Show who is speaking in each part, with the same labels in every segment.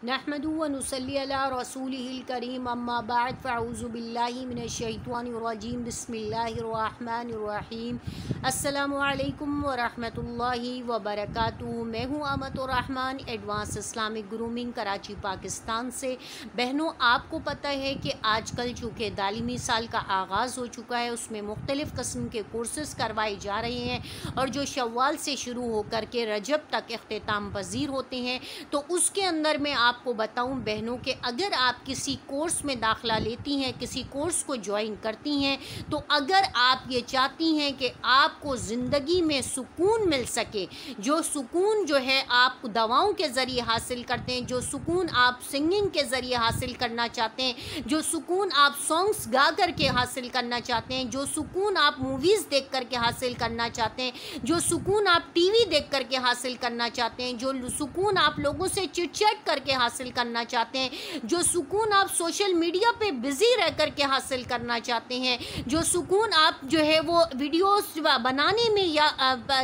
Speaker 1: نحمدہ و نصلی علی رسولہ الکریم اما بعد فاعوذ باللہ من الشیطان الرجیم بسم اللہ الرحمن الرحیم السلام علیکم ورحمۃ اللہ وبرکاتہ۔ میں ہوں امت الرحمن، advance Islamic grooming, Karachi Pakistan سے۔ بہنوں، آپ کو پتہ ہے کہ آج کل چونکہ تعلیمی سال کا آغاز ہو چکا ہے، اس میں مختلف قسم کے کورسز کروائے جا رہے ہیں اور جو شوال سے شروع ہو کر کے رجب تک اختتام پذیر ہوتے ہیں، تو اس کے اندر میں آپ کو بتاؤں بہنوں کہ اگر آپ کسی کورس میں داخلہ لیتی ہیں، کسی کورس کو جوائن کرتی ہیں، تو اگر آپ یہ چاہتی ہیں کہ آپ کو زندگی میں سکون مل سکے، جو سکون جو ہے آپ دواؤں کے ذریعے حاصل کرتے ہیں، جو سکون آپ سنگنگ کے ذریعے حاصل کرنا چاہتے ہیں، جو سکون آپ سانگس گا کر کے حاصل کرنا چاہتے ہیں، جو سکون آپ موویز دیکھ کر کے حاصل کرنا چاہتے ہیں، جو سکون آپ ٹی وی دیکھ کر کے حاصل کرنا چاہتے ہیں، جو سکون آپ لوگوں سے چٹ چیٹ کر کے حاصل کرنا چاہتے ہیں، جو سکون آپ سوشل میڈیا پہ بزی رہ کر کے حاصل کرنا چاہتے ہیں، جو سکون آپ جو ہے وہ ویڈیوز بنانے میں یا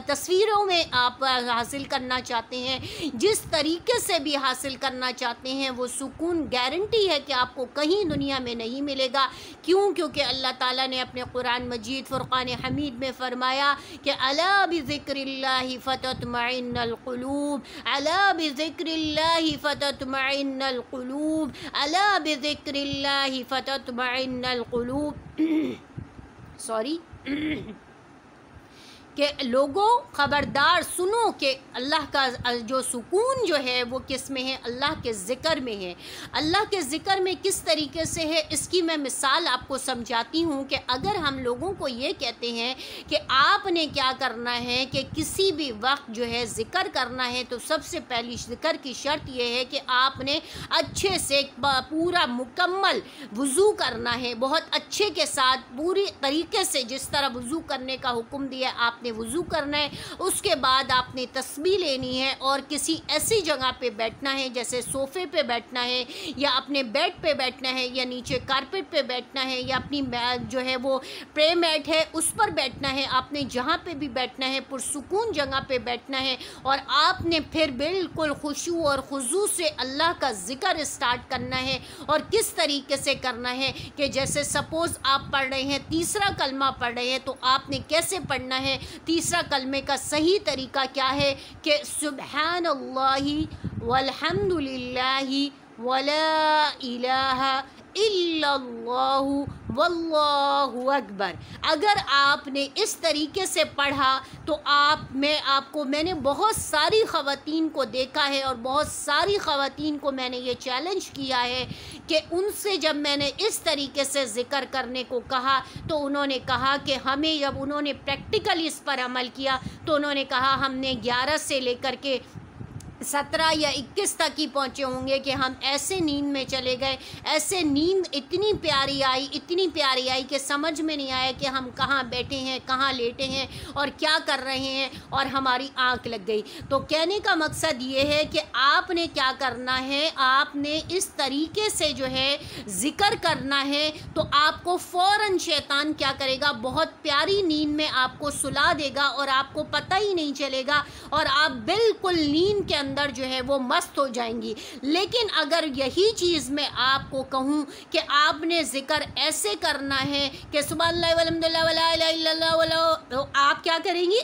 Speaker 1: تصویروں میں آپ حاصل کرنا چاہتے ہیں، جس طریقے سے بھی حاصل کرنا چاہتے ہیں، وہ سکون گارنٹی ہے کہ آپ کو کہیں دنیا میں نہیں ملے گا۔ کیونکہ اللہ تعالیٰ نے اپنے قرآن مجید فرقان حمید میں فرمایا کہ الا بذکر اللہ فتطمئن القلوب، الا بذکر اللہ فتطمئن القلوب، الا بذکر اللہ فتطمئن القلوب کہ لوگوں خبردار سنو کہ اللہ کا جو سکون جو ہے وہ کس میں ہے؟ اللہ کے ذکر میں ہے۔ اللہ کے ذکر میں کس طریقے سے ہے، اس کی میں مثال آپ کو سمجھاتی ہوں کہ اگر ہم لوگوں کو یہ کہتے ہیں کہ آپ نے کیا کرنا ہے کہ کسی بھی وقت جو ہے ذکر کرنا ہے، تو سب سے پہلی ذکر کی شرط یہ ہے کہ آپ نے اچھے سے پورا مکمل وضو کرنا ہے، بہت اچھے کے ساتھ پوری طریقے سے جس طرح وضو کرنے کا حکم دیا آپ نے وضو کرنا ہے۔ اس کے بعد آپ نے تسبیح لینی ہے اور کسی ایسی جگہ پہ بیٹھنا ہے، جیسے صوفے پہ بیٹھنا ہے یا اپنے بیڈ پہ بیٹھنا ہے یا نیچے کارپیٹ پہ بیٹھنا ہے یا اپنی جو ہے وہ پرے میٹ ہے اس پر بیٹھنا ہے۔ آپ نے جہاں پہ بھی بیٹھنا ہے پرسکون جگہ پہ بیٹھنا ہے اور آپ نے پھر بالکل خشوع اور خضوع سے اللہ کا ذکر اسٹارٹ کرنا ہے۔ اور کس طریقے سے کرنا ہے کہ جیسے سپوز آپ پڑھ رہے ہیں، تیسرا کلمہ پڑھ رہے ہیں، تو آپ نے کیسے پڑھنا ہے؟ تیسرا کلمے کا صحیح طریقہ کیا ہے کہ سبحان اللہ والحمد للہ ولا الہ الا اللہ واللہ اکبر۔ اگر آپ نے اس طریقے سے پڑھا تو میں نے بہت ساری خواتین کو دیکھا ہے اور بہت ساری خواتین کو میں نے یہ چیلنج کیا ہے کہ ان سے جب میں نے اس طریقے سے ذکر کرنے کو کہا تو انہوں نے کہا کہ ہمیں، جب انہوں نے پریکٹیکلی اس پر عمل کیا تو انہوں نے کہا ہم نے 11 سے لے کر کے 17 یا 21 تک ہی پہنچے ہوں گے کہ ہم ایسے نیند میں چلے گئے، ایسے نیند اتنی پیاری آئی کہ سمجھ میں نہیں آیا کہ ہم کہاں بیٹھے ہیں، کہاں لیٹے ہیں اور کیا کر رہے ہیں، اور ہماری آنکھ لگ گئی۔ تو کہنے کا مقصد یہ ہے کہ آپ نے کیا کرنا ہے، آپ نے اس طریقے سے جو ہے ذکر کرنا ہے تو آپ کو فوراً شیطان کیا کرے گا، بہت پیاری نیند میں آپ کو سلا دے گا اور آپ کو پتہ ہی نہیں چلے گا اور آپ بالکل نیند کے اندر جو ہے وہ مست ہو جائیں گی۔ لیکن اگر یہی چیز میں آپ کو کہوں کہ آپ نے ذکر ایسے کرنا ہے کہ سبحان اللہ والحمد للہ ولا الہ الا اللہ، تو آپ کیا کریں گی؟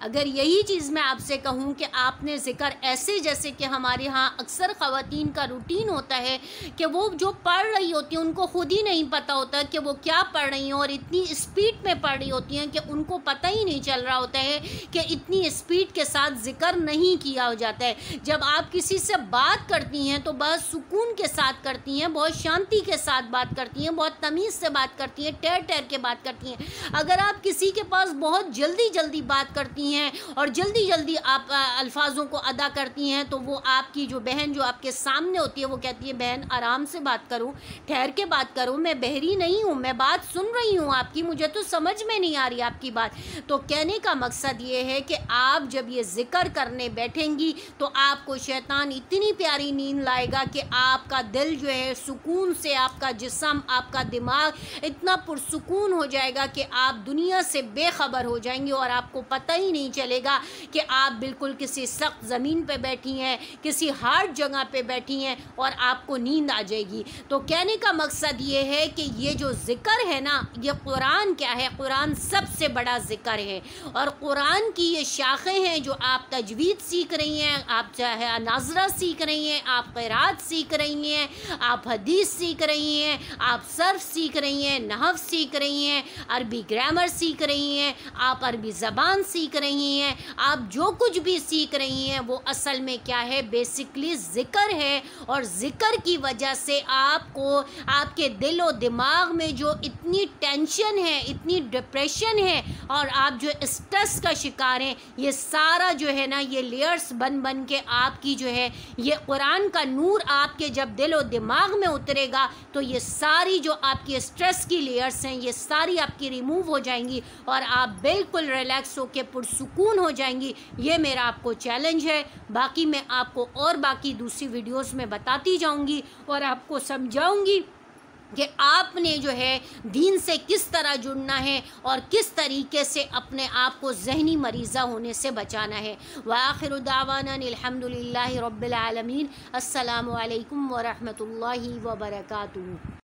Speaker 1: اگر یہی چیز میں آپ سے کہوں کہ آپ نے ذکر ایسے، جیسے کہ ہمارے ہاں اکثر خواتین کا روٹین ہوتا ہے کہ وہ جو پڑھ رہی ہوتی ہیں ان کو خود ہی نہیں پتہ ہوتا کہ وہ کیا پڑھ رہی ہیں اور اتنی اسپیڈ میں پڑھ رہی ہوتی ہیں کہ ان کو پتہ ہی نہیں چل رہا ہوتا ہے کہ اتنی اسپیڈ کے ساتھ ذکر نہیں کیا ہو جاتا ہے۔ جب آپ کسی سے بات کرتی ہیں تو بہت سکون کے ساتھ کرتی ہیں، بہت شانتی کے ساتھ بات کرتی ہیں، بہت تمیز سے بات کرتی ہیں، ٹھہر ٹھہر کے بات کرتی ہیں۔ اگر آپ کسی کے پاس بہت جلدی بات کرتی کرتی ہیں اور جلدی جلدی آپ الفاظوں کو ادا کرتی ہیں، تو وہ آپ کی جو بہن جو آپ کے سامنے ہوتی ہے وہ کہتی ہے بہن آرام سے بات کرو، ٹھہر کے بات کرو، میں بہری نہیں ہوں، میں بات سن رہی ہوں آپ کی، مجھے تو سمجھ میں نہیں آ رہی آپ کی بات۔ تو کہنے کا مقصد یہ ہے کہ آپ جب یہ ذکر کرنے بیٹھیں گی تو آپ کو شیطان اتنی پیاری نیند لائے گا کہ آپ کا دل جو ہے سکون سے، آپ کا جسم، آپ کا دماغ اتنا پرسکون ہو جائے گا کہ آپ دنیا سے بے خبر ہو جائیں گے اور آپ کو پتہ ہی نہیں چلے گا کہ آپ بالکل کسی سخت زمین پہ بیٹھی ہیں، کسی ہارڈ جگہ پہ بیٹھی ہیں اور آپ کو نیند آ جائے گی۔ تو کہنے کا مقصد یہ ہے کہ یہ جو ذکر ہے نا، یہ قرآن کیا ہے؟ قرآن سب سے بڑا ذکر ہے، اور قرآن کی یہ شاخیں ہیں جو آپ تجوید سیکھ رہی ہیں، آپ چاہے ناظرہ سیکھ رہی ہیں، آپ قرات سیکھ رہی ہیں، آپ حدیث سیکھ رہی ہیں، آپ صرف سیکھ رہی ہیں، نحو سیکھ رہی ہیں، عربی گرامر سیکھ رہی ہیں، آپ عربی زبان سیکھ رہی ہیں، آپ جو کچھ بھی سیکھ رہی ہیں وہ اصل میں کیا ہے؟ بیسکلی ذکر ہے، اور ذکر کی وجہ سے آپ کو آپ کے دل و دماغ میں جو اتنی ٹینشن ہے، اتنی ڈپریشن ہے اور آپ جو اسٹریس کا شکار ہیں، یہ سارا جو ہے نا یہ لیئرز بن بن کے آپ کی جو ہے یہ قرآن کا نور آپ کے جب دل و دماغ میں اترے گا تو یہ ساری جو آپ کی اسٹریس کی لیئرز ہیں یہ ساری آپ کی ریموو ہو جائیں گی اور آپ بالکل ریلیکس ہو کے پرسکون ہو جائیں گی۔ یہ میرا آپ کو چیلنج ہے، باقی میں آپ کو اور باقی دوسری ویڈیوز میں بتاتی جاؤں گی اور آپ کو سمجھاؤں گی کہ آپ نے جو ہے دین سے کس طرح جڑنا ہے اور کس طریقے سے اپنے آپ کو ذہنی مریضہ ہونے سے بچانا ہے۔ وآخر دعوانا الحمدللہ رب العالمین۔ السلام علیکم ورحمۃ اللہ وبرکاتہ۔